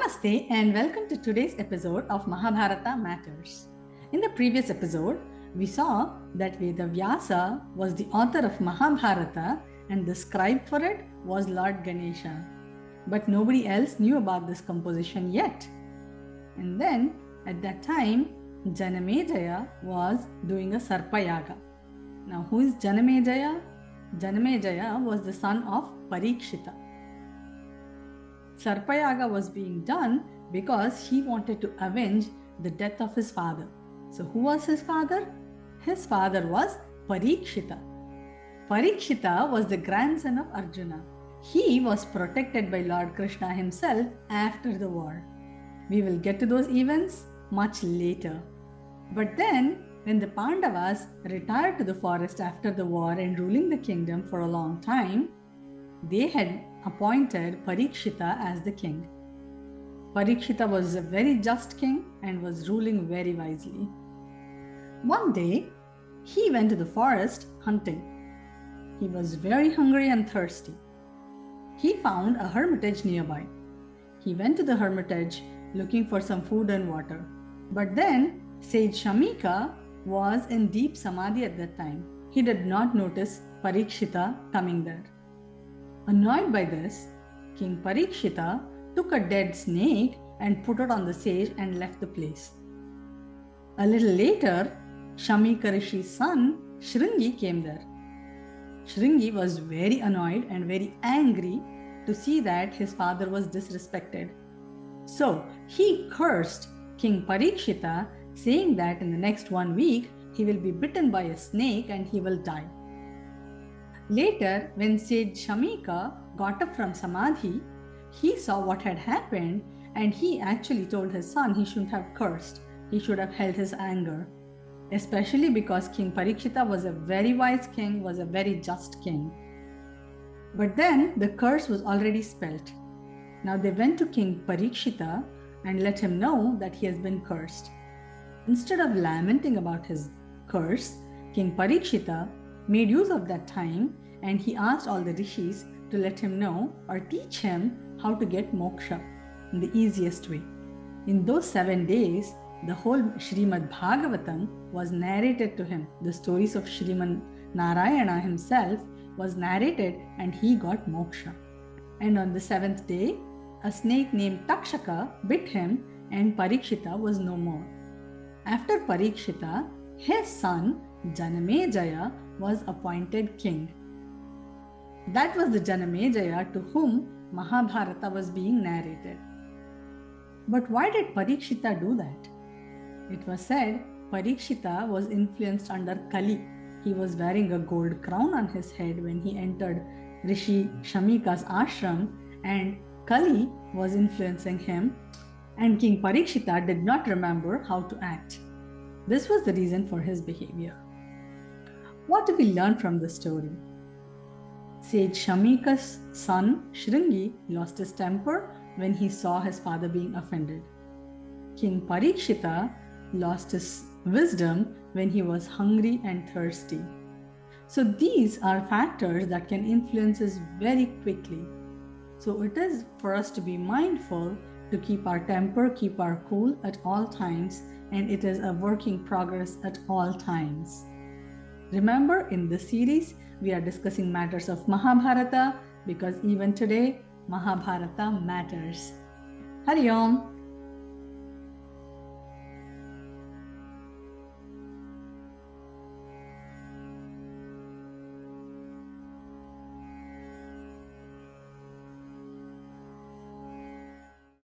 Namaste and welcome to today's episode of Mahabharata Matters. In the previous episode, we saw that Vedavyasa was the author of Mahabharata and the scribe for it was Lord Ganesha. But nobody else knew about this composition yet. And then at that time, Janamejaya was doing a Sarpayaga. Now who is Janamejaya? Janamejaya was the son of Parīkṣita. Sarpayaga was being done because he wanted to avenge the death of his father. So who was his father? His father was Parīkṣita. Parīkṣita was the grandson of Arjuna. He was protected by Lord Krishna himself after the war. We will get to those events much later. But then, when the Pandavas retired to the forest after the war and ruling the kingdom for a long time, they had appointed Parīkṣita as the king. Parīkṣita was a very just king and was ruling very wisely. One day, he went to the forest hunting. He was very hungry and thirsty. He found a hermitage nearby. He went to the hermitage looking for some food and water. But then, sage Shamika was in deep samadhi at that time. He did not notice Parīkṣita coming there. Annoyed by this, King Parīkṣita took a dead snake and put it on the sage and left the place. A little later, Shamika Rishi's son, Shringi, came there. Shringi was very annoyed and very angry to see that his father was disrespected. So he cursed King Parīkṣita, saying that in the next 1 week, he will be bitten by a snake and he will die. Later, when sage Shamika got up from samadhi, he saw what had happened and he actually told his son he shouldn't have cursed. He should have held his anger. Especially because King Parīkṣita was a very wise king, was a very just king. But then the curse was already spelt. Now they went to King Parīkṣita and let him know that he has been cursed. Instead of lamenting about his curse, King Parīkṣita made use of that time and he asked all the rishis to let him know or teach him how to get moksha in the easiest way. In those 7 days, the whole Srimad Bhagavatam was narrated to him. The stories of Srimad Narayana himself was narrated and he got moksha. And on the 7th day, a snake named Takshaka bit him and Parīkṣita was no more. After Parīkṣita, his son Janamejaya was appointed king. That was the Janamejaya to whom Mahabharata was being narrated. But why did Parīkṣita do that? It was said Parīkṣita was influenced under Kali. He was wearing a gold crown on his head when he entered Rishi Shamika's ashram and Kali was influencing him and King Parīkṣita did not remember how to act. This was the reason for his behavior. What do we learn from the story? Sage Shamika's son Shringi lost his temper when he saw his father being offended. King Parīkṣita lost his wisdom when he was hungry and thirsty. So these are factors that can influence us very quickly. So it is for us to be mindful to keep our temper, keep our cool at all times, and it is a work in progress at all times. Remember, in this series, we are discussing matters of Mahabharata because even today, Mahabharata matters. Hari Om.